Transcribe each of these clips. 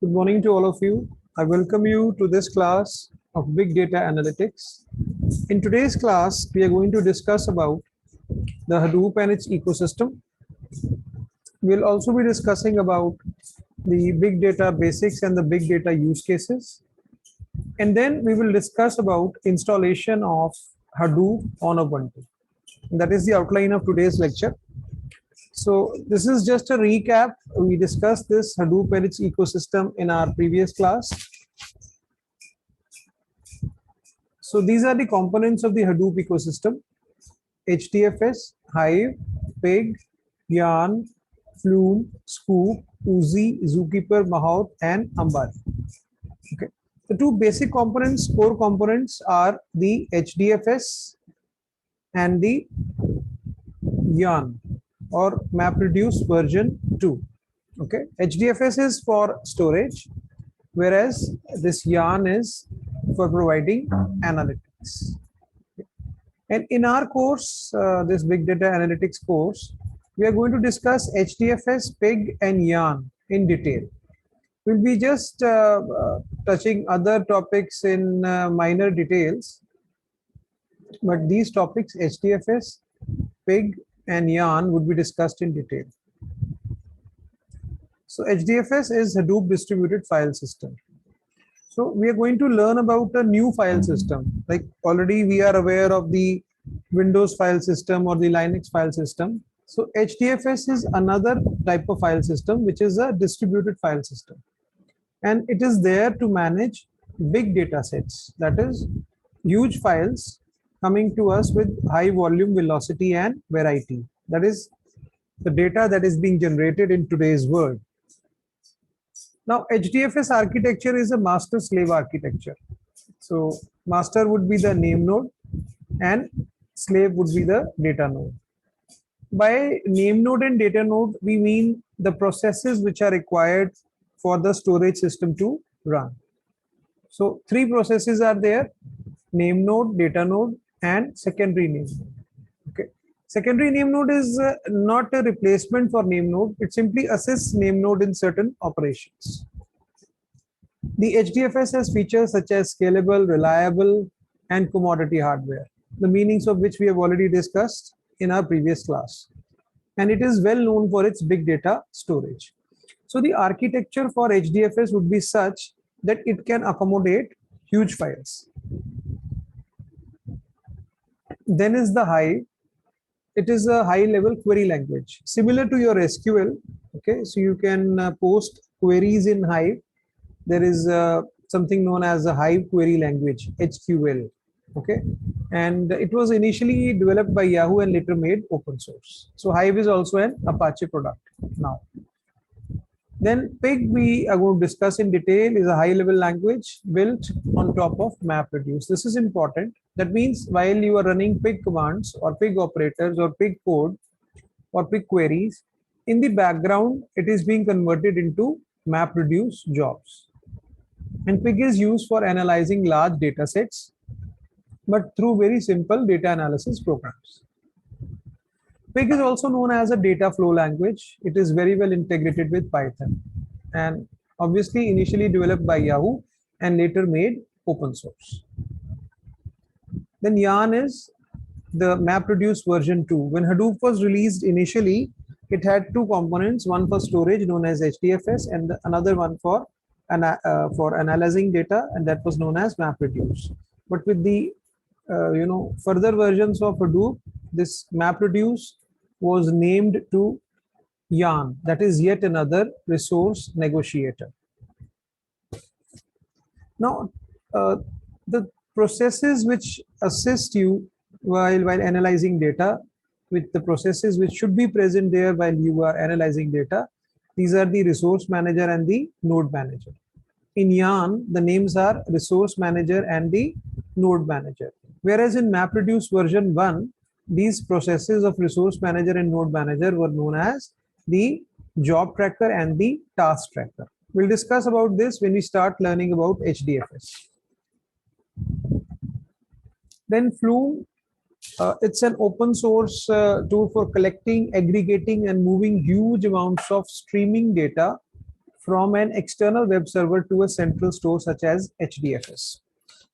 Good morning to all of you. I welcome you to this class of Big Data Analytics. In today's class, we are going to discuss about the Hadoop and its ecosystem. We'll also be discussing about the big data basics and the big data use cases. And then we will discuss about installation of Hadoop on Ubuntu. That is the outline of today's lecture. So this is just a recap. We discussed this Hadoop and its ecosystem in our previous class. So these are the components of the Hadoop ecosystem: HDFS, Hive, Pig, Yarn, Flume, Scoop, Oozie, Zookeeper, Mahout, and Ambari. Okay. The two basic components, core components, are the HDFS and the Yarn or MapReduce version 2. Okay. HDFS is for storage, whereas this Yarn is for providing analytics. And in our course, this Big Data Analytics course, we are going to discuss HDFS, Pig, and Yarn in detail. We'll be just touching other topics in minor details, but these topics, HDFS, Pig, and Yarn, would be discussed in detail. So HDFS is Hadoop Distributed File System. So we are going to learn about a new file system. Like already we are aware of the Windows file system or the Linux file system. So HDFS is another type of file system, which is a distributed file system. And it is there to manage big data sets, that is huge files coming to us with high volume, velocity, and variety. That is the data that is being generated in today's world. Now, HDFS architecture is a master-slave architecture. So master would be the name node and slave would be the data node. By name node and data node, we mean the processes which are required for the storage system to run. So three processes are there: name node, data node, and secondary name node. Okay. Secondary name node is not a replacement for name node. It simply assists name node in certain operations. The HDFS has features such as scalable, reliable, and commodity hardware, the meanings of which we have already discussed in our previous class. And it is well known for its big data storage. So the architecture for HDFS would be such that it can accommodate huge files. Then is the Hive. It is a high-level query language, similar to your SQL. Okay, so you can post queries in Hive. There is something known as a Hive query language, HQL. Okay, and it was initially developed by Yahoo and later made open source. So Hive is also an Apache product now. Then Pig, we are going to discuss in detail, is a high-level language built on top of MapReduce. This is important. That means while you are running Pig commands or Pig operators or Pig code or Pig queries, in the background, it is being converted into MapReduce jobs. And Pig is used for analyzing large data sets, but through very simple data analysis programs. Pig is also known as a data flow language. It is very well integrated with Python and obviously initially developed by Yahoo and later made open source. Then Yarn is the MapReduce version 2. When Hadoop was released initially, it had two components, one for storage known as HDFS and another one for analyzing data, and that was known as MapReduce. But with the further versions of Hadoop, this MapReduce was named to Yarn, that is yet another resource negotiator. Now, the processes which assist you while analyzing data, with the processes which should be present there while you are analyzing data, these are the resource manager and the node manager. In Yarn, the names are resource manager and the node manager. Whereas in MapReduce version 1, these processes of resource manager and node manager were known as the job tracker and the task tracker. We'll discuss about this when we start learning about HDFS. Then Flume, it's an open source tool for collecting, aggregating, and moving huge amounts of streaming data from an external web server to a central store such as HDFS.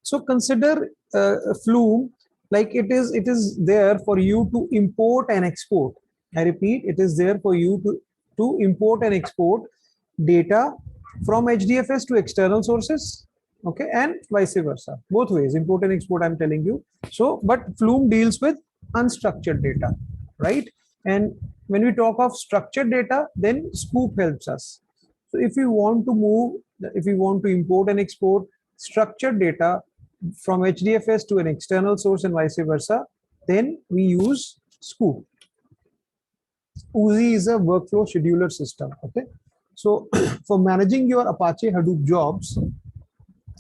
So consider Flume like it is there for you to import and export. I repeat, it is there for you to import and export data from HDFS to external sources, okay, and vice versa, both ways, import and export, I'm telling you. So but Flume deals with unstructured data, right? And when we talk of structured data, then Scoop helps us. So if you want to move, if you want to import and export structured data from HDFS to an external source and vice versa, then we use Scoop. Oozie is a workflow scheduler system, okay? So for managing your Apache Hadoop jobs,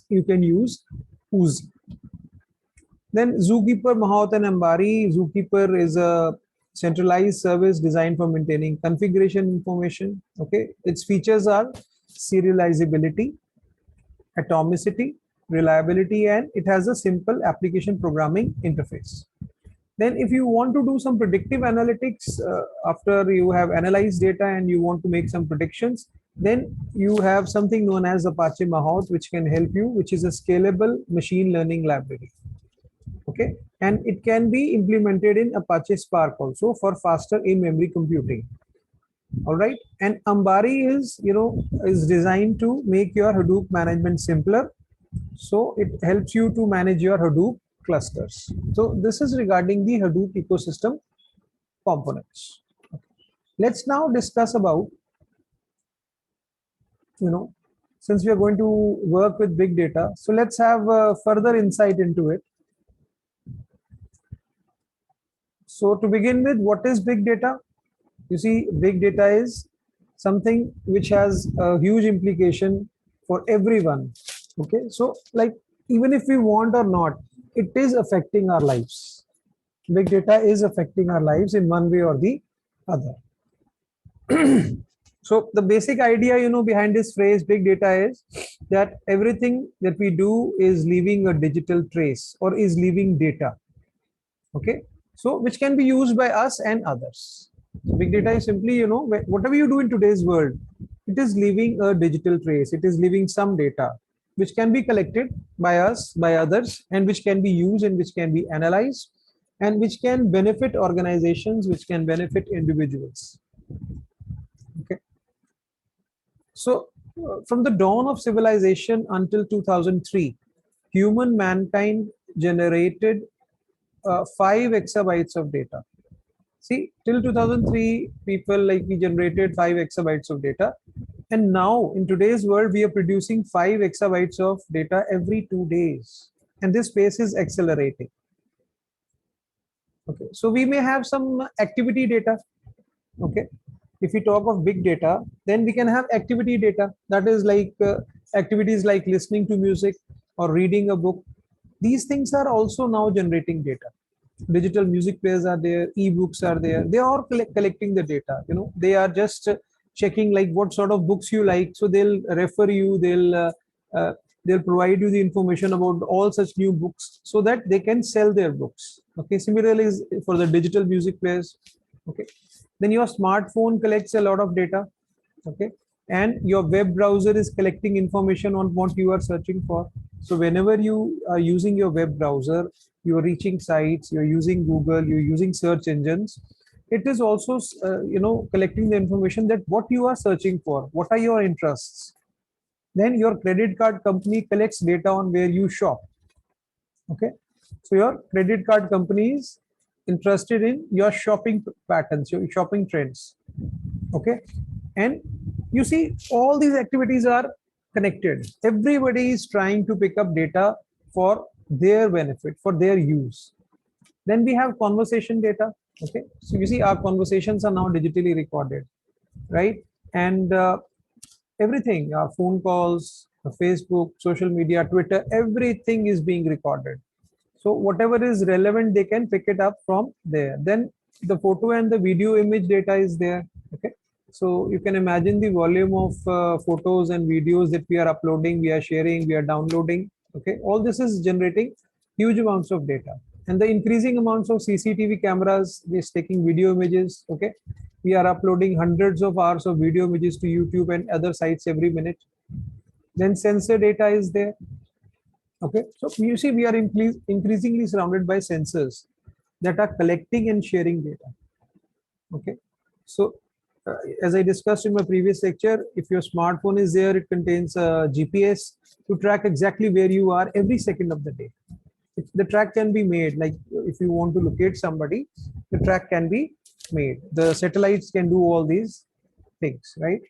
you can use Oozie. Then Zookeeper, Mahout and Ambari. Zookeeper is a centralized service designed for maintaining configuration information. Okay, its features are serializability, atomicity, reliability, and it has a simple application programming interface. Then if you want to do some predictive analytics after you have analyzed data and you want to make some predictions, then you have something known as Apache Mahout, which can help you, which is a scalable machine learning library. Okay, and it can be implemented in Apache Spark also for faster in-memory computing. All right, and Ambari is, is designed to make your Hadoop management simpler. So it helps you to manage your Hadoop clusters. So this is regarding the Hadoop ecosystem components. Let's now discuss about, since we are going to work with big data, so let's have further insight into it. So to begin with, what is big data? You see, big data is something which has a huge implication for everyone. Okay, so like even if we want or not, it is affecting our lives. Big data is affecting our lives in one way or the other. So the basic idea, behind this phrase big data is that everything that we do is leaving a digital trace or is leaving data. Okay, so which can be used by us and others. So big data is simply, whatever you do in today's world, it is leaving a digital trace. It is leaving some data which can be collected by us, by others, and which can be used and which can be analyzed and which can benefit organizations, which can benefit individuals. Okay. So from the dawn of civilization until 2003, mankind generated 5 exabytes of data. See, till 2003, people we generated 5 exabytes of data. And now in today's world, we are producing 5 exabytes of data every 2 days. And this pace is accelerating. Okay, so we may have some activity data. Okay, if we talk of big data, then we can have activity data. That is like activities like listening to music or reading a book. These things are also now generating data. Digital music players are there, ebooks are there. They are collecting the data. They are just checking like what sort of books you like. So they'll refer you. They'll provide you the information about all such new books so that they can sell their books. Okay. Similarly, for the digital music players. Okay. Then your smartphone collects a lot of data. Okay. And your web browser is collecting information on what you are searching for. So whenever you are using your web browser, you're reaching sites, you're using Google, you're using search engines. It is also, collecting the information that what you are searching for, what are your interests. Then your credit card company collects data on where you shop. Okay. So your credit card company is interested in your shopping patterns, your shopping trends. Okay. And you see, all these activities are connected. Everybody is trying to pick up data for their benefit, for their use. Then we have conversation data. Okay, so you see our conversations are now digitally recorded, right? And everything, our phone calls, Facebook, social media, Twitter, everything is being recorded. So whatever is relevant, they can pick it up from there. Then the photo and the video image data is there. Okay, so you can imagine the volume of photos and videos that we are uploading, we are sharing, we are downloading. Okay, all this is generating huge amounts of data, and the increasing amounts of CCTV cameras is taking video images. Okay, We are uploading hundreds of hours of video images to YouTube and other sites every minute. Then sensor data is there. Okay, so you see we are increasingly surrounded by sensors that are collecting and sharing data. Okay, so uh, as I discussed in my previous lecture, if your smartphone is there, it contains a GPS to track exactly where you are every second of the day. The track can be made, like if you want to locate somebody, the track can be made. The satellites can do all these things, right?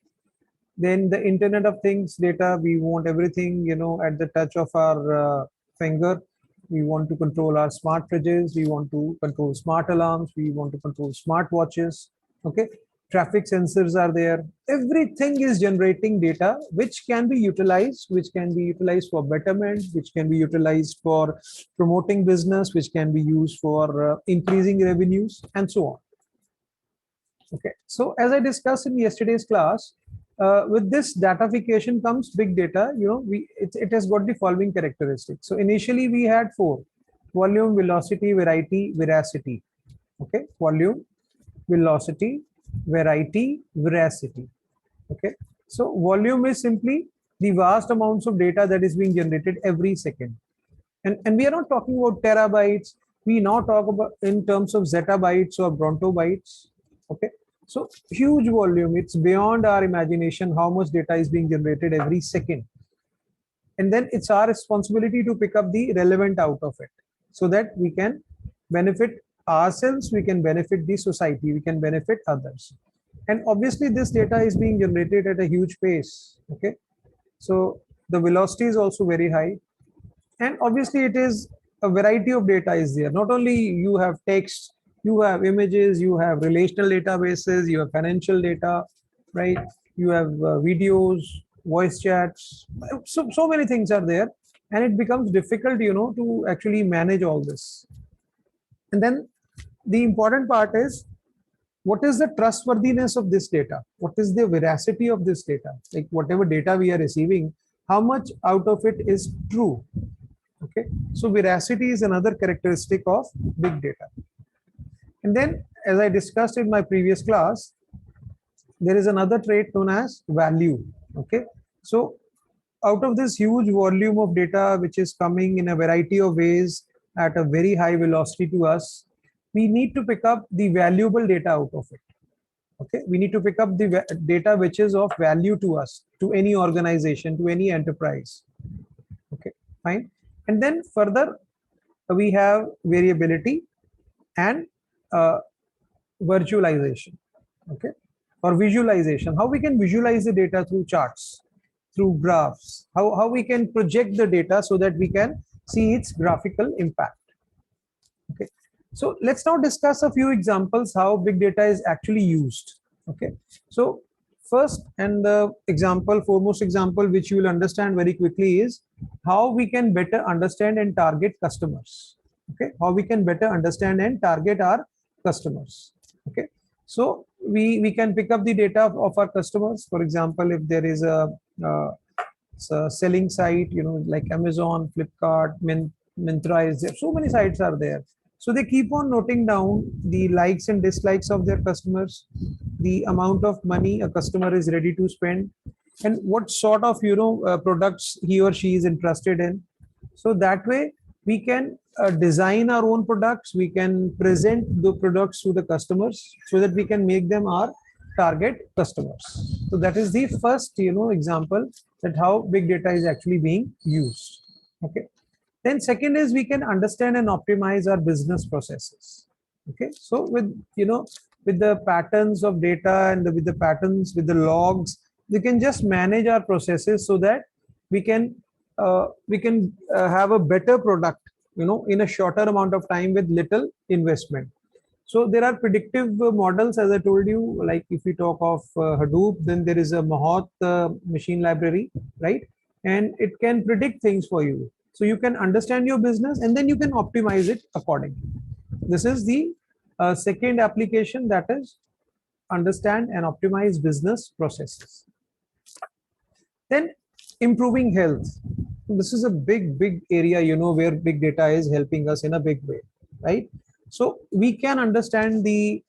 Then the Internet of Things data, we want everything, at the touch of our finger. We want to control our smart fridges, we want to control smart alarms, we want to control smart watches. Okay, traffic sensors are there. Everything is generating data which can be utilized, for betterment, which can be utilized for promoting business, which can be used for increasing revenues, and so on. Okay, so as I discussed in yesterday's class, with this datafication comes big data. It has got the following characteristics. So initially we had four: volume, velocity, variety, veracity. Okay, volume, velocity, variety, veracity. Okay, so volume is simply the vast amounts of data that is being generated every second, and we are not talking about terabytes. We now talk about in terms of zettabytes or brontobytes. Okay, so huge volume. It's beyond our imagination how much data is being generated every second, and then it's our responsibility to pick up the relevant out of it, so that we can benefit ourselves, we can benefit the society, we can benefit others. And obviously this data is being generated at a huge pace. Okay, so the velocity is also very high, and obviously it is a variety of data is there. Not only you have text, you have images, you have relational databases, you have financial data, right? You have videos, voice chats. So many things are there, and it becomes difficult, to actually manage all this. And then the important part is, what is the trustworthiness of this data? What is the veracity of this data? Like whatever data we are receiving, how much out of it is true? Okay, so veracity is another characteristic of big data. And then, as I discussed in my previous class, there is another trait known as value. Okay, so out of this huge volume of data which is coming in a variety of ways at a very high velocity to us, we need to pick up the valuable data out of it. Okay, we need to pick up the data which is of value to us, to any organization, to any enterprise. Okay, fine. And then further, we have variability and virtualization. Okay, or visualization. How we can visualize the data through charts, through graphs. How we can project the data so that we can see its graphical impact. Okay, so let's now discuss a few examples how big data is actually used. Okay, so first and the foremost example which you will understand very quickly is how we can better understand and target customers. Okay, how we can better understand and target our customers. Okay, so we can pick up the data of our customers. For example, if there is a selling site, like Amazon, Flipkart, Myntra is there. So many sites are there. So they keep on noting down the likes and dislikes of their customers, the amount of money a customer is ready to spend, and what sort of products he or she is interested in. So that way we can design our own products, we can present the products to the customers so that we can make them our target customers. So that is the first example that how big data is actually being used. Okay, then second is we can understand and optimize our business processes. Okay, so with the patterns of data and with the patterns, with the logs, we can just manage our processes so that we can have a better product in a shorter amount of time with little investment. So there are predictive models, as I told you, like if we talk of Hadoop, then there is a Mahout machine library, right? And it can predict things for you. So you can understand your business and then you can optimize it accordingly. This is the second application, that is understand and optimize business processes. Then improving health. This is a big area, where big data is helping us in a big way, right? So we can understand the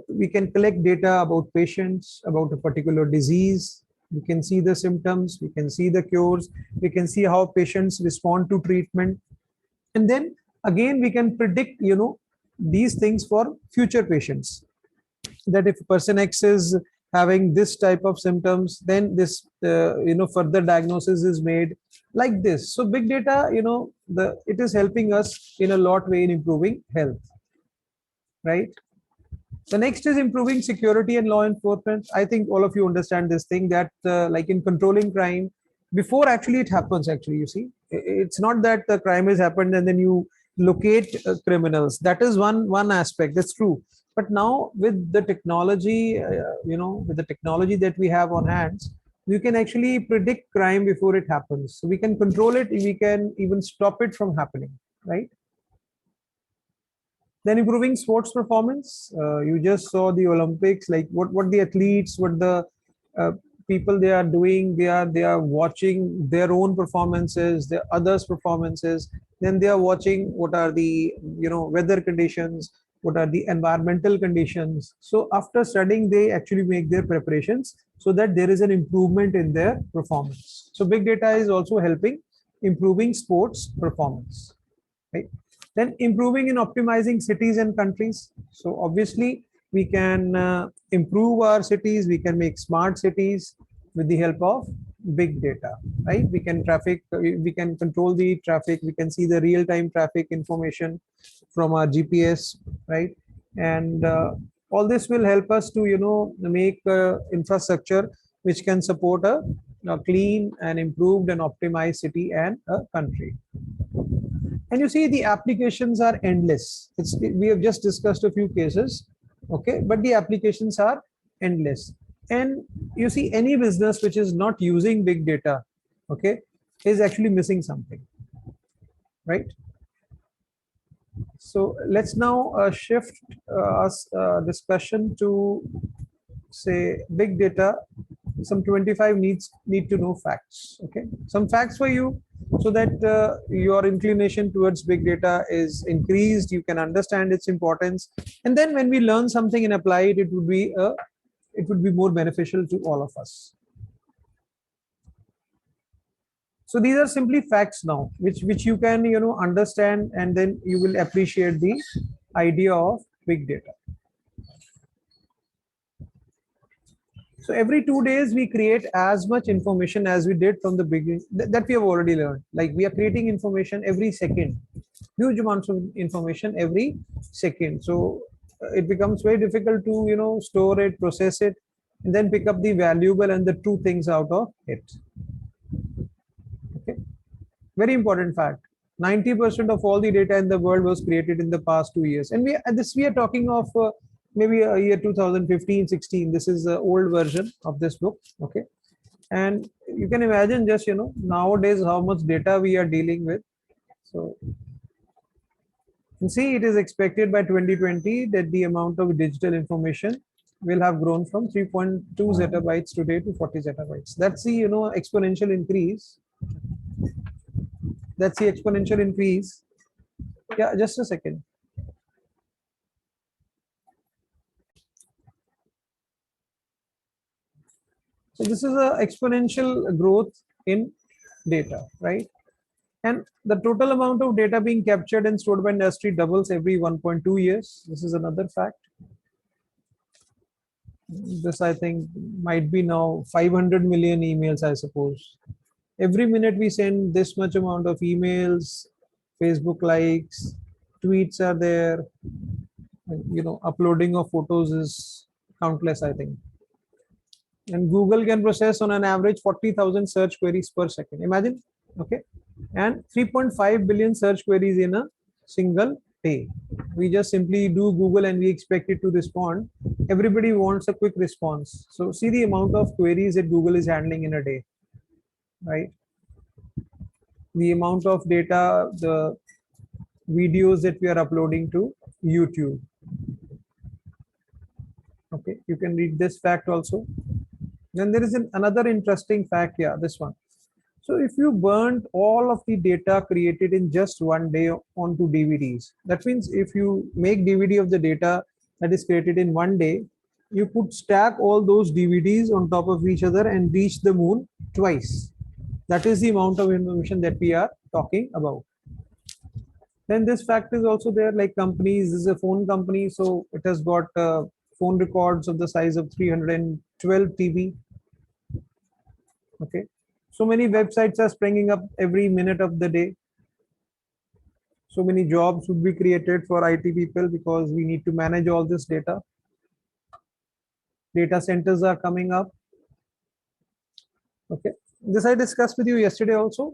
we can collect data about patients, about a particular disease. We can see the symptoms, we can see the cures, we can see how patients respond to treatment. And then again, we can predict, these things for future patients, that if person X is having this type of symptoms, then this further diagnosis is made, like this. So big data, it is helping us in a lot way in improving health, right? The next is improving security and law enforcement. I think all of you understand this thing, that like in controlling crime, before actually it happens, actually, you see, it's not that the crime has happened and then you locate criminals. That is one aspect. That's true. But now with the technology, with the technology that we have on hands, we can actually predict crime before it happens. So we can control it. We can even stop it from happening, right? Then improving sports performance. You just saw the Olympics, like what the athletes, what the uh, people they are doing. They are watching their own performances, their others' performances. Then they are watching what are the weather conditions, what are the environmental conditions. So after studying, they actually make their preparations so that there is an improvement in their performance. So big data is also helping improving sports performance, right? Then improving in optimizing cities and countries. So obviously we can improve our cities, we can make smart cities with the help of big data, right? We can control the traffic, we can see the real-time traffic information from our GPS, right? And all this will help us to make infrastructure which can support a clean and improved and optimized city and a country. And you see the applications are endless. We have just discussed a few cases, okay, but the applications are endless. And you see any business which is not using big data, okay, is actually missing something, right? So let's now shift us discussion to, say, big data. Some 25 need to know facts. Okay, some facts for you, so that your inclination towards big data is increased. You can understand its importance, and then when we learn something and apply it, it would be more beneficial to all of us. So these are simply facts now, which you can understand, and then you will appreciate the idea of big data. So every 2 days, we create as much information as we did from the beginning, that we have already learned. Like we are creating information every second, huge amounts of information every second. So it becomes very difficult to, store it, process it, and then pick up the valuable and the true things out of it. Okay. Very important fact. 90% of all the data in the world was created in the past 2 years. And we are talking of maybe a year 2015, 16. This is the old version of this book. Okay. And you can imagine just, nowadays how much data we are dealing with. So you see, it is expected by 2020 that the amount of digital information will have grown from 3.2 zettabytes today to 40 zettabytes. That's the, exponential increase. That's the exponential increase. Yeah, just a second. So this is a exponential growth in data, right? And the total amount of data being captured and stored by industry doubles every 1.2 years. This is another fact. This, I think, might be now 500 million emails, I suppose. Every minute we send this much amount of emails, Facebook likes, tweets are there, uploading of photos is countless, I think. And Google can process on an average 40,000 search queries per second. Imagine, okay, and 3.5 billion search queries in a single day. We just simply do Google and we expect it to respond. Everybody wants a quick response. So see the amount of queries that Google is handling in a day, right? The amount of data, the videos that we are uploading to YouTube. Okay, you can read this fact also. Then there is another interesting fact here, this one. So if you burnt all of the data created in just one day onto DVDs, that means if you make DVD of the data that is created in one day, you could stack all those DVDs on top of each other and reach the moon twice. That is the amount of information that we are talking about. Then this fact is also there, like companies, this is a phone company, so it has got phone records of the size of 312 TB. Okay, so many websites are springing up every minute of the day. So many jobs would be created for IT people because we need to manage all this data. Data centers are coming up. Okay, this I discussed with you yesterday also.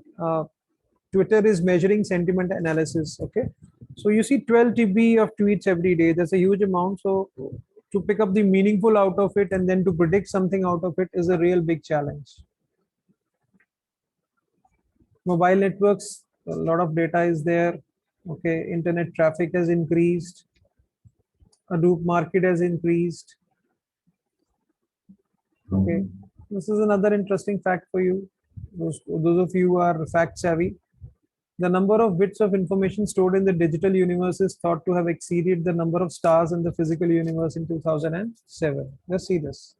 Twitter is measuring sentiment analysis. Okay, so you see 12 TB of tweets every day. That's a huge amount. So to pick up the meaningful out of it and then to predict something out of it is a real big challenge. Mobile networks, a lot of data is there. Okay, internet traffic has increased. Hadoop market has increased. Okay, this is another interesting fact for you. Those of you who are fact savvy. The number of bits of information stored in the digital universe is thought to have exceeded the number of stars in the physical universe in 2007. Let's see this.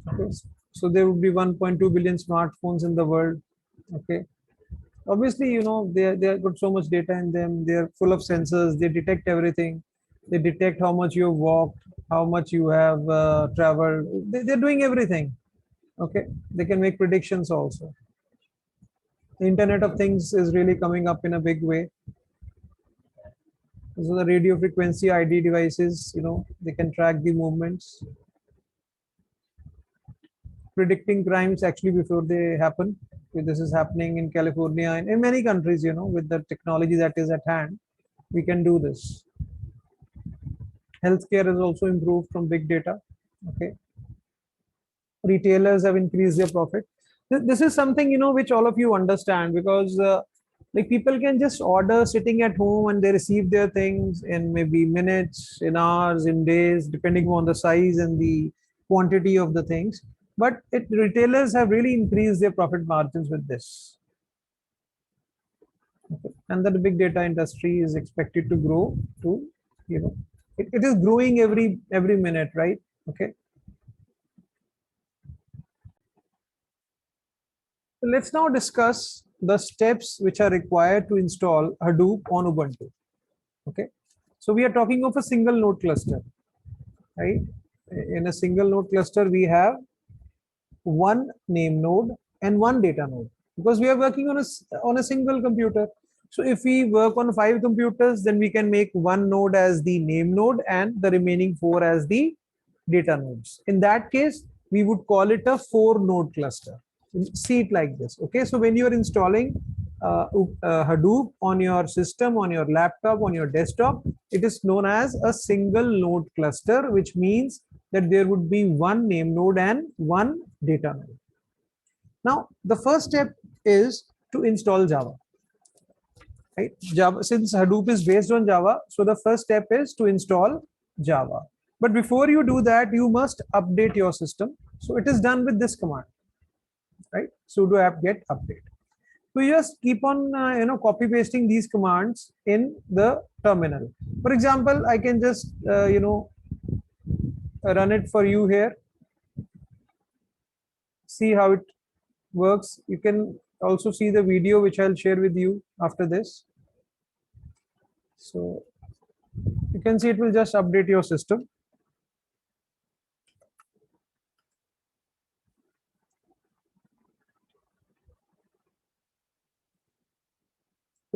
Okay. So there would be 1.2 billion smartphones in the world. Okay. Obviously, you know, they got so much data in them. They're full of sensors. They detect everything. They detect how much you've walked, how much you have traveled. They're doing everything. Okay. They can make predictions also. The Internet of Things is really coming up in a big way. So the radio frequency ID devices, you know, they can track the movements, predicting crimes actually before they happen. This is happening in California and in many countries, you know, with the technology that is at hand, we can do this. Healthcare has also improved from big data. Okay. Retailers have increased their profit. This is something, you know, which all of you understand because like people can just order sitting at home and they receive their things in maybe minutes, in hours, in days, depending on the size and the quantity of the things. But retailers have really increased their profit margins with this. Okay. And that the big data industry is expected to grow to, you know, it is growing every minute, right? Okay. So let's now discuss the steps which are required to install Hadoop on Ubuntu. Okay. So we are talking of a single node cluster, right? In a single node cluster, we have one name node and one data node because we are working on a single computer. So if we work on 5 computers, then we can make one node as the name node and the remaining 4 as the data nodes. In that case, we would call it a 4 node cluster. See it like this. Okay, so when you are installing Hadoop on your system, on your laptop, on your desktop, it is known as a single node cluster, which means that there would be one name node and one data node. Now, the first step is to install Java. Right? Java, since Hadoop is based on Java, so the first step is to install Java. But before you do that, you must update your system. So it is done with this command, right? Sudo apt-get update. So you just keep on copy pasting these commands in the terminal. For example, I can just run it for you here. See how it works. You can also see the video which I'll share with you after this. So you can see it will just update your system.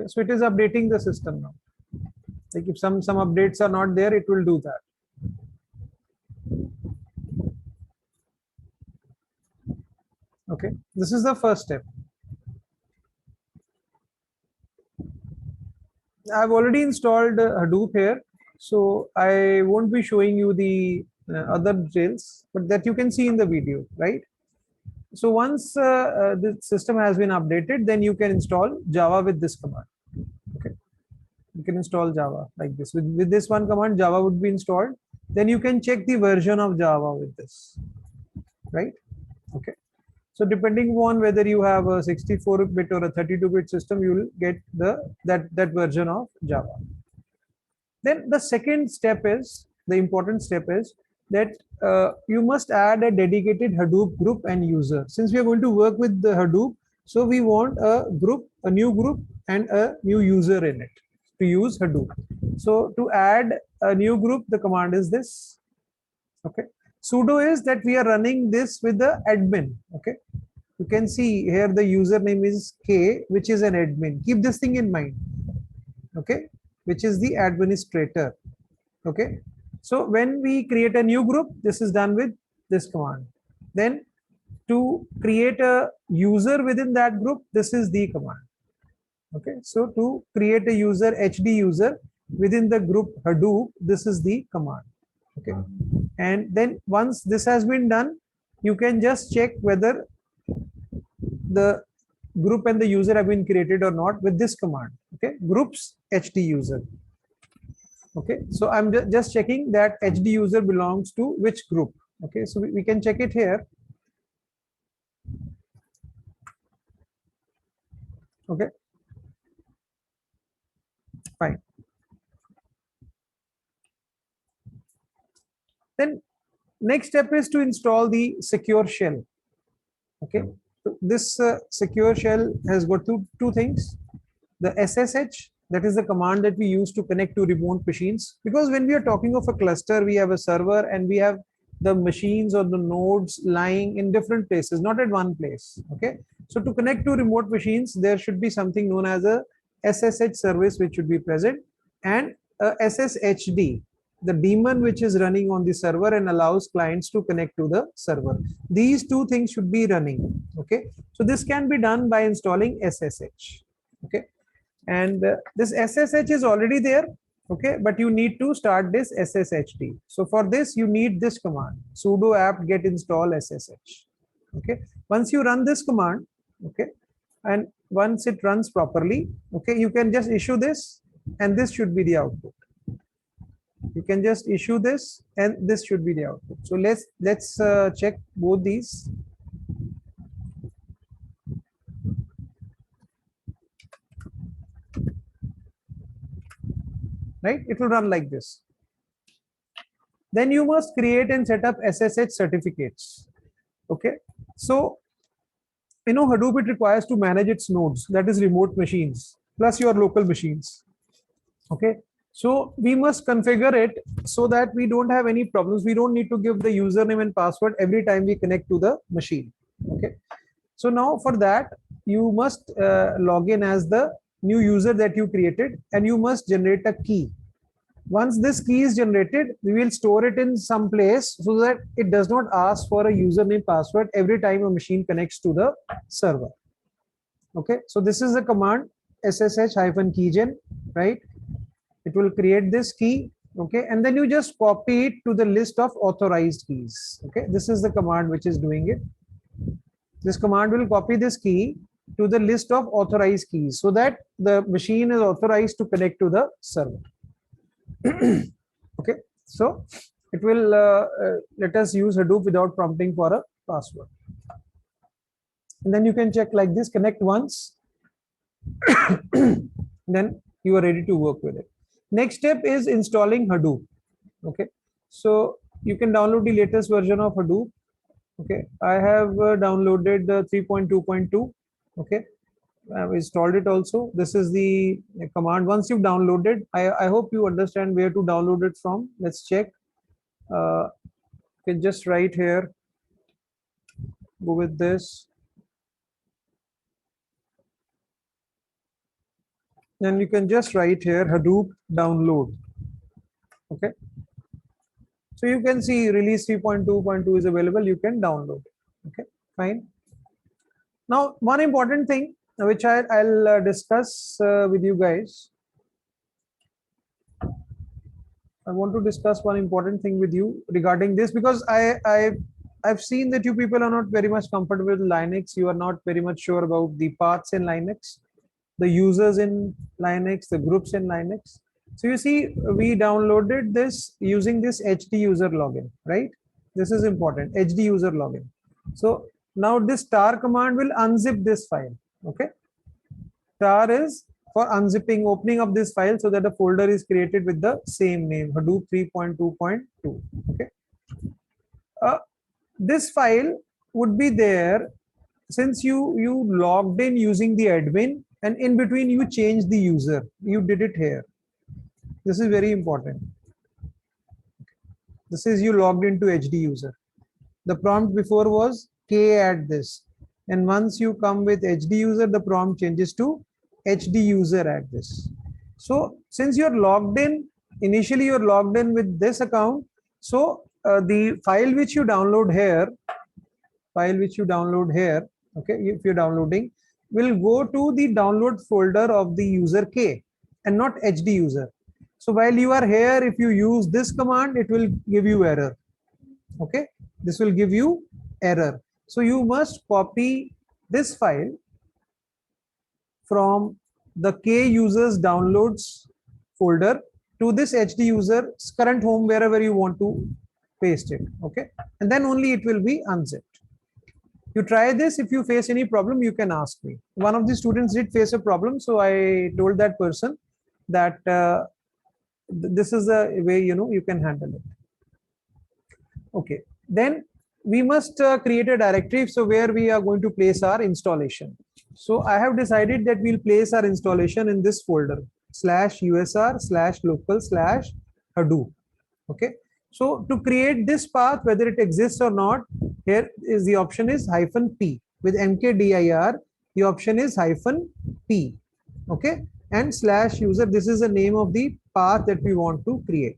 So it is updating the system now. Like if some updates are not there, it will do that. Okay, this is the first step. I've already installed Hadoop here, so I won't be showing you the other details, but that you can see in the video, right? So once the system has been updated, then you can install Java with this command. Okay, you can install Java like this. With this one command, Java would be installed. Then you can check the version of Java with this, right? Okay. So depending on whether you have a 64-bit or a 32-bit system, you will get that version of Java. Then the second step is, the important step is that you must add a dedicated Hadoop group and user. Since we are going to work with the Hadoop, so we want a group, a new group and a new user in it to use Hadoop. So to add a new group, the command is this. Okay. Sudo is that we are running this with the admin. Okay. You can see here the username is K, which is an admin. Keep this thing in mind. Okay. Which is the administrator. Okay. So when we create a new group, this is done with this command. Then to create a user within that group, this is the command. Okay. So to create a user, HD user within the group Hadoop, this is the command. Okay. And then once this has been done, you can just check whether the group and the user have been created or not with this command. Okay. Groups HD user. Okay, so I'm just checking that HD user belongs to which group. Okay, so we can check it here. Okay, fine. Then next step is to install the secure shell. Okay, so this secure shell has got two things. The SSH, that is the command that we use to connect to remote machines, because when we are talking of a cluster, we have a server and we have the machines or the nodes lying in different places, not at one place. Okay, so to connect to remote machines, there should be something known as a SSH service which should be present, and a SSHD, the daemon which is running on the server and allows clients to connect to the server. These two things should be running. Okay, so this can be done by installing SSH. Okay, and this SSH is already there. Okay, but you need to start this SSHD. So for this you need this command, sudo apt get install SSH. Okay, once you run this command, okay, and once it runs properly, okay, you can just issue this and this should be the output. You can just issue this and this should be the output. So let's check both these. Right, it will run like this. Then you must create and set up SSH certificates. Okay, so Hadoop, it requires to manage its nodes, that is remote machines plus your local machines. Okay, so we must configure it so that we don't have any problems. We don't need to give the username and password every time we connect to the machine. Okay, so now for that you must log in as the new user that you created, and you must generate a key. Once this key is generated, we will store it in some place so that it does not ask for a username password every time a machine connects to the server. Okay, so this is the command ssh-keygen, right? It will create this key. Okay, and then you just copy it to the list of authorized keys. Okay, this is the command which is doing it. This command will copy this key to the list of authorized keys so that the machine is authorized to connect to the server. Okay, so it will let us use Hadoop without prompting for a password. And then you can check like this, connect once, then you are ready to work with it. Next step is installing Hadoop. Okay, so you can download the latest version of Hadoop. Okay, I have downloaded the 3.2.2. Okay, I've installed it also. This is the command. Once you've downloaded, I hope you understand where to download it from. Let's check. You can just write here, go with this. Then you can just write here Hadoop download. Okay. So you can see release 3.2.2 is available. You can download it. Okay, fine. Now, one important thing which I'll discuss with you guys. I want to discuss one important thing with you regarding this, because I've seen that you people are not very much comfortable with Linux. You are not very much sure about the paths in Linux, the users in Linux, the groups in Linux. So you see, we downloaded this using this HD user login, right? This is important, HD user login. So now this tar command will unzip this file. Okay, tar is for unzipping, opening of this file so that a folder is created with the same name, Hadoop 3.2.2. Okay. This file would be there since you logged in using the admin, and in between you changed the user. You did it here. This is very important. This is you logged into HD user. The prompt before was K add this. And once you come with HD user, the prompt changes to HD user add this. So since you're logged in, initially you're logged in with this account. So the file which you download here, okay, if you're downloading, will go to the download folder of the user K and not HD user. So while you are here, if you use this command, it will give you error. Okay, this will give you error. So you must copy this file from the K users downloads folder to this HD user's current home, wherever you want to paste it. Okay, and then only it will be unzipped. You try this. If you face any problem, you can ask me. One of the students did face a problem, so I told that person that this is the way you can handle it. Okay, then we must create a directory, so where we are going to place our installation. So I have decided that we'll place our installation in this folder /usr/local/hadoop. Okay, so to create this path, whether it exists or not, here is the option is -p with mkdir. The option is -p. Okay, and /user. This is the name of the path that we want to create.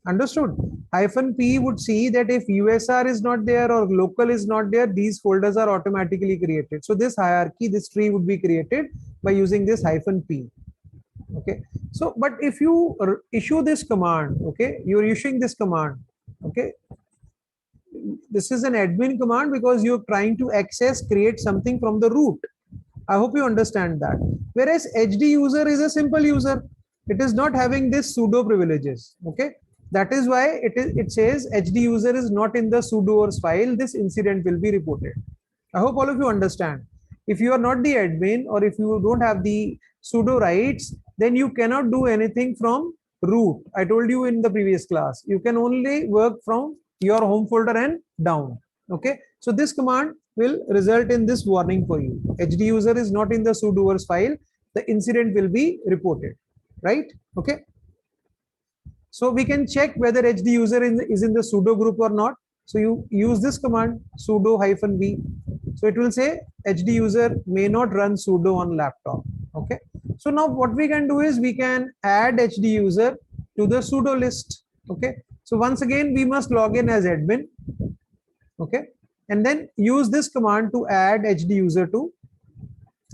Understood? -p would see that if USR is not there or local is not there, these folders are automatically created. So this hierarchy, this tree would be created by using this -p. Okay, so but if you issue this command, okay, you're issuing this command, okay, this is an admin command because you're trying to create something from the root. I hope you understand that. Whereas HD user is a simple user. It is not having this sudo privileges. Okay, that is why it says HD user is not in the sudoers file. This incident will be reported. I hope all of you understand. If you are not the admin, or if you don't have the sudo rights, then you cannot do anything from root. I told you in the previous class, you can only work from your home folder and down. Okay, so this command will result in this warning for you. HD user is not in the sudoers file. The incident will be reported, right? Okay, so we can check whether HD user is in the sudo group or not. So you use this command sudo -v. So it will say HD user may not run sudo on laptop. Okay, so now what we can do is we can add HD user to the sudo list. Okay, so once again we must log in as admin. Okay, and then use this command to add HD user to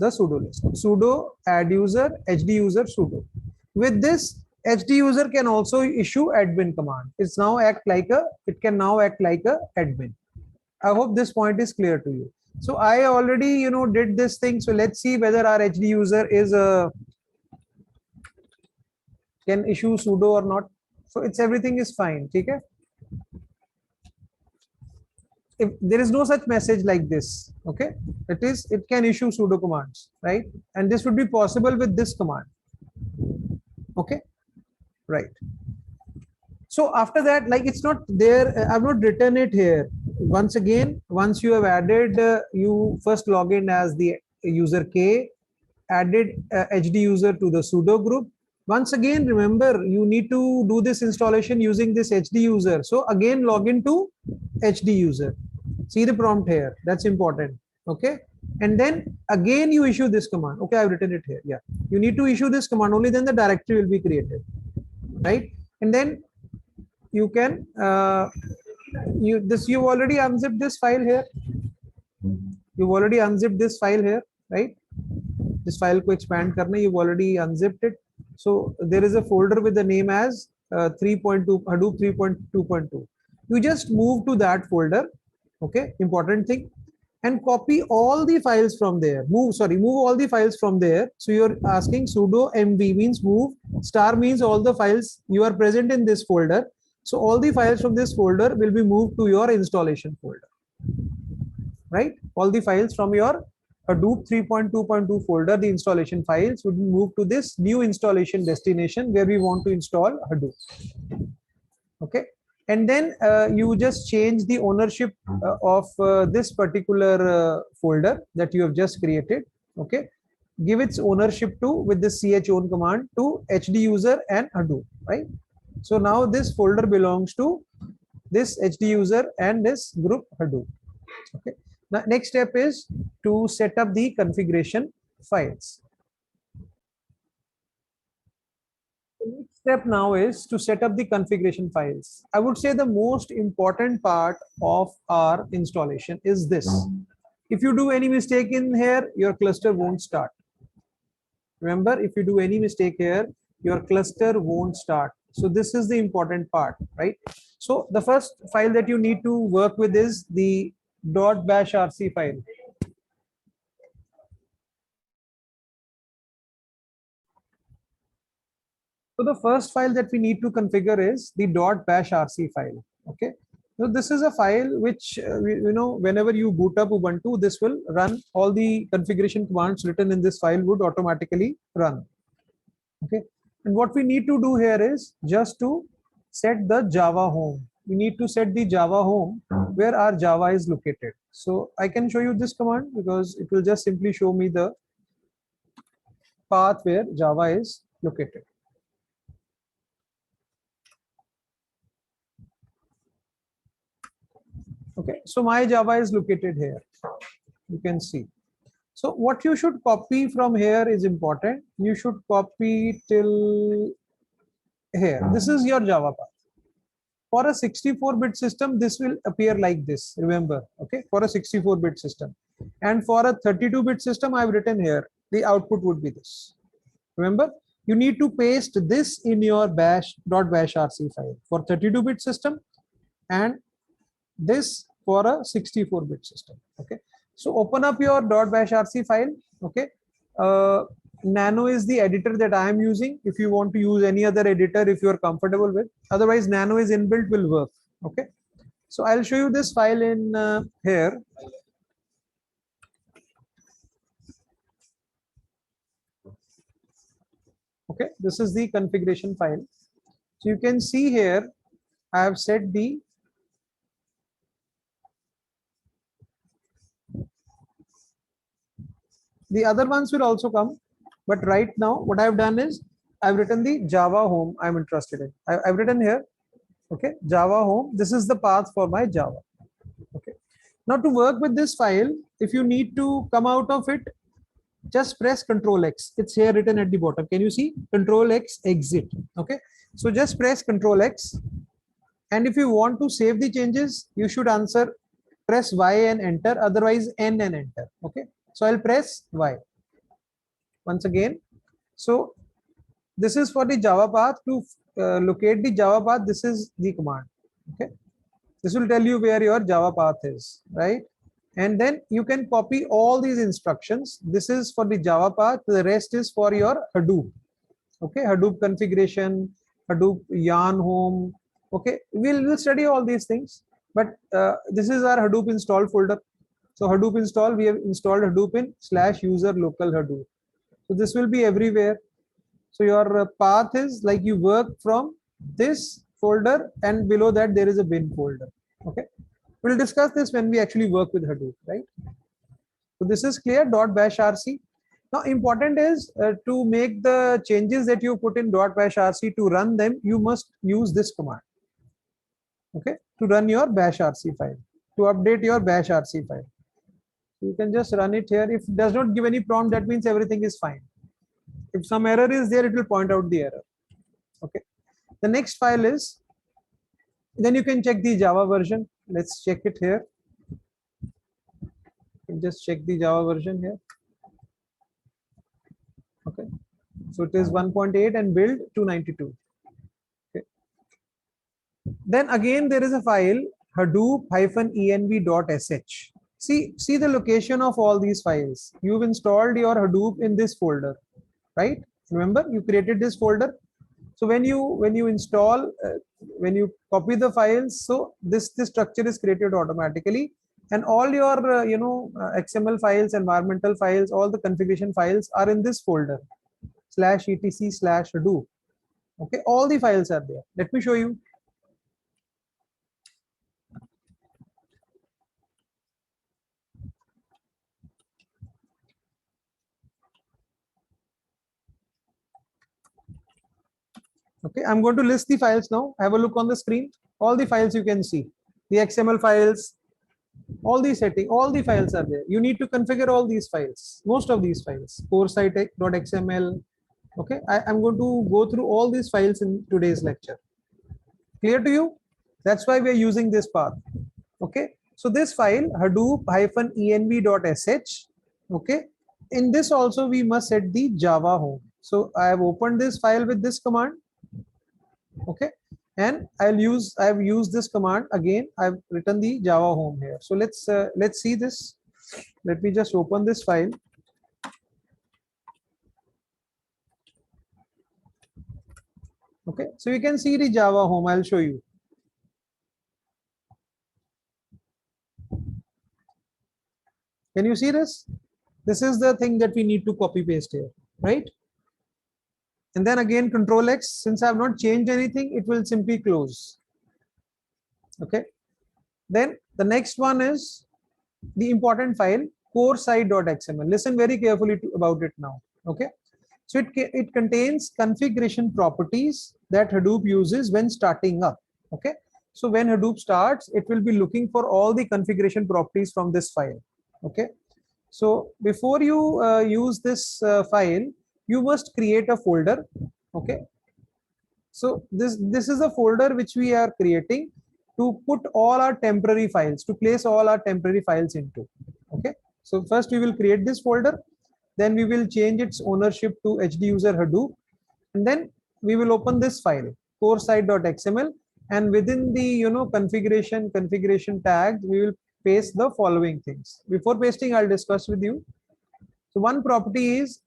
the sudo list. Sudo add user HD user sudo. With this, HD user can also issue admin command. It can now act like a admin. I hope this point is clear to you. So I already did this thing. So let's see whether our HD user is can issue sudo or not. So everything is fine. Okay. If there is no such message like this, okay, it can issue sudo commands, right? And this would be possible with this command. Okay, right. So after that, like it's not there, I've not written it here. Once again, once you have added, you first log in as the user K, added HD user to the sudo group. Once again, remember, you need to do this installation using this HD user. So again, log into HD user. See the prompt here. That's important. Okay. And then again, you issue this command. Okay, I've written it here. Yeah. You need to issue this command. Only then the directory will be created. Right. And then you can, you've already unzipped this file here. You've already unzipped this file here, right? This file ko expand karna, you've already unzipped it. So there is a folder with the name as 3.2 Hadoop 3.2.2. You just move to that folder. Okay, important thing, and copy all the files from there. Move all the files from there. So you're asking sudo mv means move, star means all the files you are present in this folder. So all the files from this folder will be moved to your installation folder, right? All the files from your Hadoop 3.2.2 folder, the installation files would be moved to this new installation destination where we want to install Hadoop. Okay, and then you just change the ownership of this particular folder that you have just created. Okay, give its ownership to with the chown command to hd user and Hadoop, right? So now this folder belongs to this hd user and this group Hadoop. Okay, now next step is to set up the configuration files. The next step now is to set up the configuration files. I would say the most important part of our installation is this. If you do any mistake in here, your cluster won't start. Remember, if you do any mistake here, your cluster won't start. So this is the important part, right? So the first file that you need to work with is the .bashrc file. So the first file that we need to configure is the .bashrc file. Okay. So this is a file which, whenever you boot up Ubuntu, this will run all the configuration commands written in this file would automatically run. Okay. And what we need to do here is just to set the Java home. We need to set the Java home where our Java is located. So I can show you this command because it will just simply show me the path where Java is located. Okay, so my Java is located here. You can see. So what you should copy from here is important. You should copy till here. This is your Java path. For a 64-bit system, this will appear like this. Remember, okay, for a 64-bit system. And for a 32-bit system, I've written here, the output would be this. Remember, you need to paste this in your .bashrc file for 32-bit system and this for a 64-bit system. Okay, so open up your .bashrc file. Okay, Nano is the editor that I am using. If you want to use any other editor, if you are comfortable with, otherwise Nano is inbuilt, will work. Okay, so I'll show you this file in here. Okay, this is the configuration file. So you can see here I have set the other ones will also come, but right now what I've done is I've written the Java home I'm interested in. I've written here, okay, Java home. This is the path for my Java. Okay, now to work with this file, if you need to come out of it, just press Control X. It's here written at the bottom. Can you see? Control X, exit. Okay, so just press Control X, and if you want to save the changes, you should press Y and enter, otherwise N and enter. Okay, so I'll press Y once again. So this is for the Java path. To locate the Java path, this is the command. Okay, this will tell you where your Java path is, right? And then you can copy all these instructions. This is for the Java path. The rest is for your Hadoop. Okay, Hadoop configuration, Hadoop yarn home. Okay, we'll study all these things. But this is our Hadoop install folder. So Hadoop install, we have installed Hadoop in /user local Hadoop. So this will be everywhere. So your path is like you work from this folder, and below that there is a bin folder. Okay, we'll discuss this when we actually work with Hadoop, right? So this is clear. .bashrc. Now important is to make the changes that you put in .bashrc, to run them, you must use this command. Okay, to run your bashrc file, to update your bashrc file. You can just run it here. If it does not give any prompt, that means everything is fine. If some error is there, it will point out the error. Okay, the next file is, then you can check the Java version. Let's check it here. You can just check the Java version here. Okay, so it is 1.8 and build 292. Okay, then again there is a file hadoop-env.sh. See the location of all these files. You've installed your Hadoop in this folder, right? Remember, you created this folder. So when you install, when you copy the files, so this structure is created automatically, and all your XML files, environmental files, all the configuration files are in this folder /etc/hadoop. Okay, all the files are there. Let me show you. Okay, I'm going to list the files now. Have a look on the screen. All the files you can see, the XML files, all the setting, all the files are there. You need to configure all these files, most of these files, core site.xml. Okay, I'm going to go through all these files in today's lecture. Clear to you? That's why we are using this path. Okay, so this file hadoop-env.sh. Okay, in this also we must set the Java home. So I have opened this file with this command. Okay, and I've used this command again. I've written the Java home here. So let's see this. Let me just open this file. Okay, so you can see the Java home. I'll show you. Can you see this? This is the thing that we need to copy paste here, right? And then again Control X, since I have not changed anything, it will simply close. Okay, then the next one is the important file core site.xml. Listen very carefully about it now. Okay, so it contains configuration properties that Hadoop uses when starting up. Okay, so when Hadoop starts, it will be looking for all the configuration properties from this file. Okay, so before you use this file, you must create a folder. Okay, so this is a folder which we are creating to put all our temporary files, to place all our temporary files into. Okay, so first we will create this folder, then we will change its ownership to HD user Hadoop, and then we will open this file core site.xml, and within the configuration tags we will paste the following things. Before pasting, I'll discuss with you. So one property is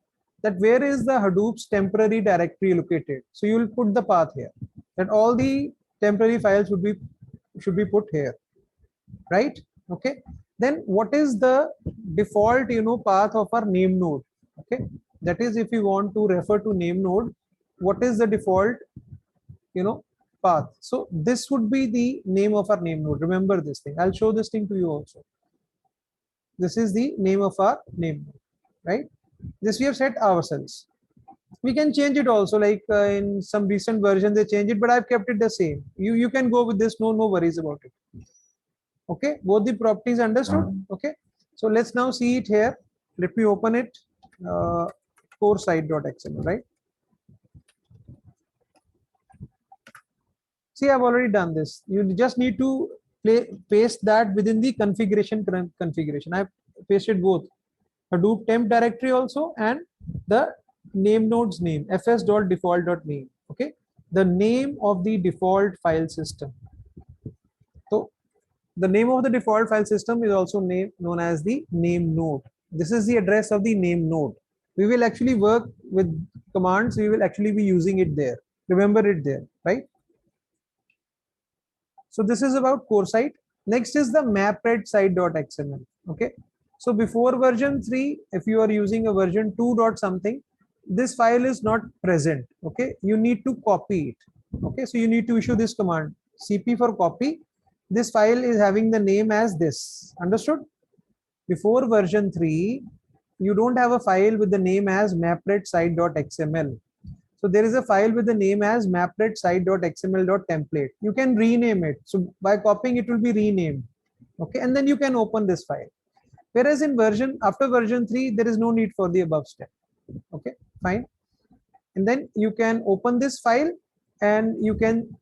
that where is the Hadoop's temporary directory located. So you will put the path here, that all the temporary files should be put here, right? Okay, then what is the default path of our name node? Okay, that is, if you want to refer to name node, what is the default path? So this would be the name of our name node. Remember this thing. I'll show this thing to you also. This is the name of our name node, right? This we have set ourselves. We can change it also, like in some recent version they change it, but I've kept it the same. You can go with this, no worries about it. Okay, both the properties understood. Okay, so let's now see it here. Let me open it. Core site.xml, right? See, I've already done this. You just need to paste that within the configuration. I've pasted both Hadoop temp directory also and the name node's name, fs.default.name. Okay, the name of the default file system. So the name of the default file system is also known as the name node. This is the address of the name node. We will actually work with commands. We will actually be using it there. Remember it there, right? So this is about core site. Next is the mapred site.xml. Okay. So before version 3, if you are using a version 2 dot something, this file is not present. Okay. You need to copy it. Okay. So you need to issue this command cp for copy. This file is having the name as this. Understood? Before version 3, you don't have a file with the name as mapred site.xml. So there is a file with the name as mapred site.xml.template. You can rename it. So by copying, it will be renamed. Okay, and then you can open this file. Whereas in after version 3, there is no need for the above step. Okay, fine. And then you can open this file and you can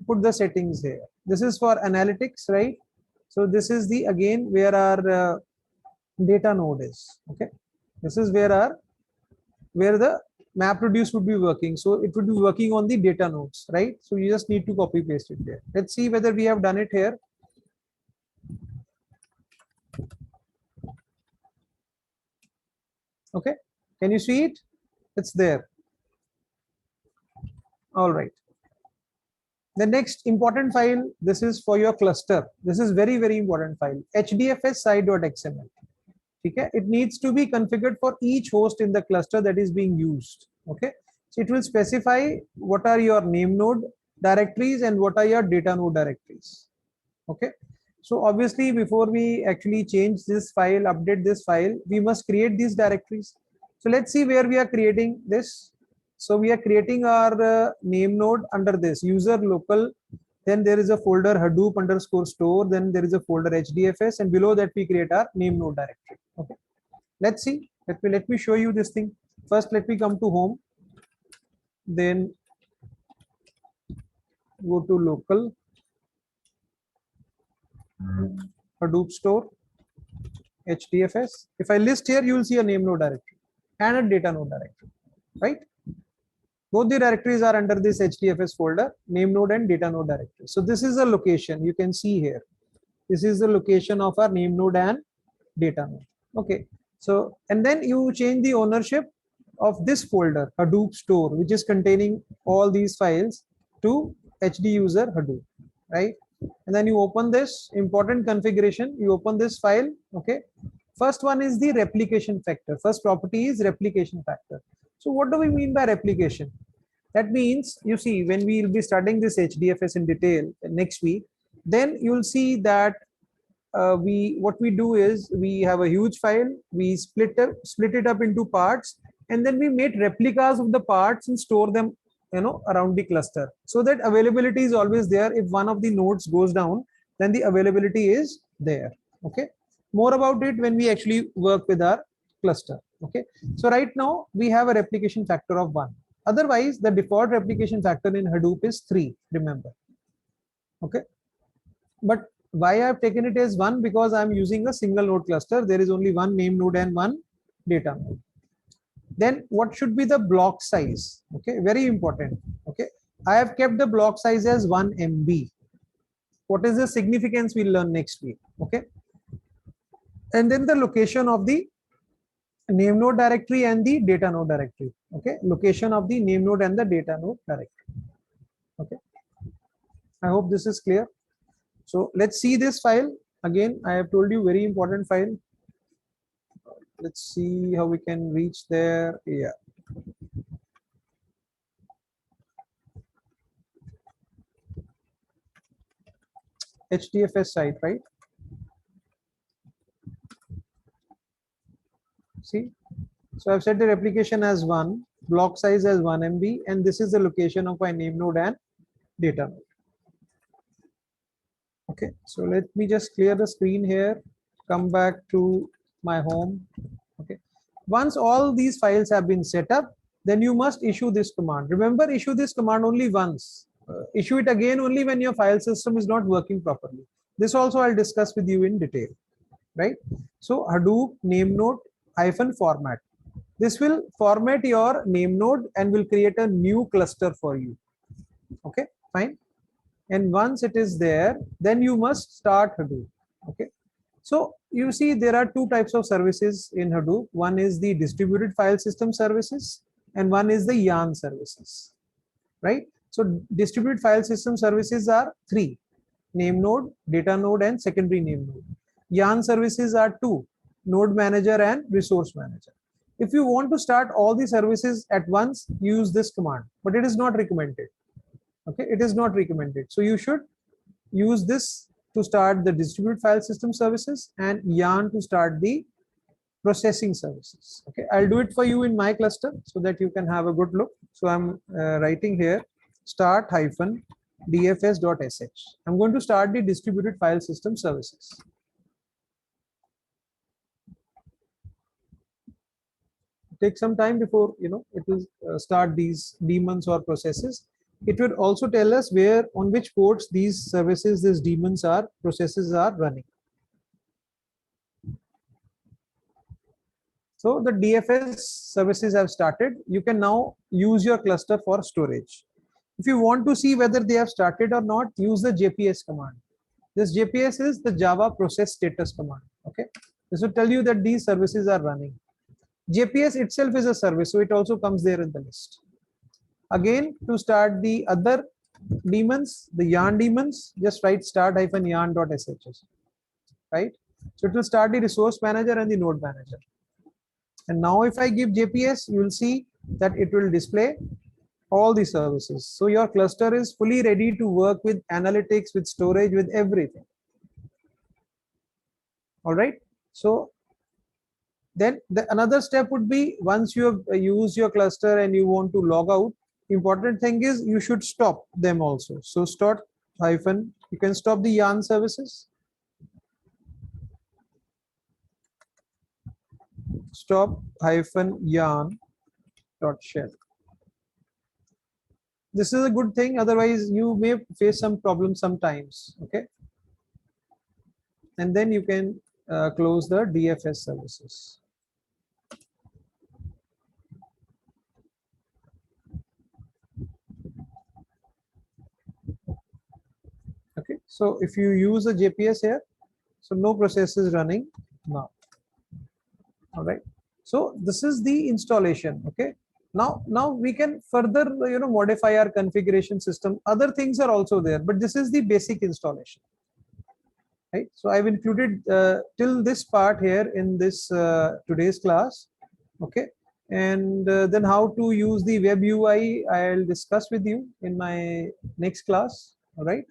put the settings here. This is for analytics, right? So this is the again where our data node is. Okay, this is where the MapReduce would be working. So it would be working on the data nodes, right? So you just need to copy paste it there. Let's see whether we have done it here. Okay, can you see it? It's there. All right. The next important file, this is for your cluster. This is very, very important file, hdfs site.xml. Okay, it needs to be configured for each host in the cluster that is being used. Okay, so it will specify what are your name node directories and what are your data node directories. Okay, so obviously before we actually change this file, update this file, we must create these directories. So let's see where we are creating this. So we are creating our name node under this user local. Then there is a folder Hadoop underscore store. Then there is a folder HDFS, and below that we create our name node directory. Okay, let's see. Let me show you this thing. First, let me come to home. Then go to local Hadoop store HDFS. If I list here, you will see a name node directory and a data node directory, right? Both the directories are under this HDFS folder, name node and data node directory. So this is the location you can see here. This is the location of our name node and data node. Okay. So, and then you change the ownership of this folder, Hadoop store, which is containing all these files, to HD user Hadoop, right? And then you open this important configuration, you open this file. Okay. First one is the replication factor. First property is replication factor. So what do we mean by replication? That means, you see, when we will be studying this HDFS in detail next week, then you will see that what we do is we have a huge file, we split it up into parts, and then we make replicas of the parts and store them, around the cluster, so that availability is always there. If one of the nodes goes down, then the availability is there. Okay, more about it when we actually work with our cluster. Okay, so right now we have a replication factor of 1. Otherwise, the default replication factor in Hadoop is 3, remember. Okay, but why I've taken it as 1? Because I'm using a single node cluster. There is only one name node and one data node. Then what should be the block size? Okay, very important. Okay, I have kept the block size as 1 MB. What is the significance? We'll learn next week. Okay, and then the location of the name node directory and the data node directory. Okay, location of the name node and the data node directory. Okay, I hope this is clear. So let's see this file again. I have told you, very important file. Let's see how we can reach there. Yeah, HDFS site, right? See, so I've set the replication as 1, block size as 1 MB, and this is the location of my name node and data node. Okay, so let me just clear the screen here, come back to my home. Okay, once all these files have been set up, then you must issue this command. Remember, issue this command only once. Issue it again only when your file system is not working properly. This also I'll discuss with you in detail, right? So Hadoop name node -format. This will format your name node and will create a new cluster for you. Okay, fine. And once it is there, then you must start Hadoop. Okay, so you see there are two types of services in Hadoop. One is the distributed file system services and one is the YARN services, right? So distributed file system services are 3: name node, data node, and secondary name node. YARN services are 2: node manager and resource manager. If you want to start all the services at once, use this command, but it is not recommended. Okay, it is not recommended. So you should use this to start the distributed file system services and YARN to start the processing services. Okay, I'll do it for you in my cluster so that you can have a good look. So I'm writing here start-dfs.sh. I'm going to start the distributed file system services. Take some time before it will start these daemons or processes. It will also tell us where, on which ports these services, these daemons are, processes are running. So the DFS services have started. You can now use your cluster for storage. If you want to see whether they have started or not, use the JPS command. This JPS is the Java process status command. Okay, this will tell you that these services are running. JPS itself is a service, so it also comes there in the list. Again, to start the other daemons, the yarn daemons, just write start-yarn.shs, right? So it will start the resource manager and the node manager. And now if I give JPS, you will see that it will display all the services. So your cluster is fully ready to work with analytics, with storage, with everything. All right. So then another step would be, once you have used your cluster and you want to log out, important thing is you should stop them also. So stop hyphen, you can stop the yarn services. Stop hyphen yarn dot shell. This is a good thing, otherwise you may face some problems sometimes. Okay. And then you can close the DFS services. Okay, so if you use a JPS here, so no process is running now. All right, so this is the installation. Okay, now we can further modify our configuration system. Other things are also there, but this is the basic installation. Right, so I've included till this part here in this today's class. Okay, and then how to use the web UI I'll discuss with you in my next class. All right.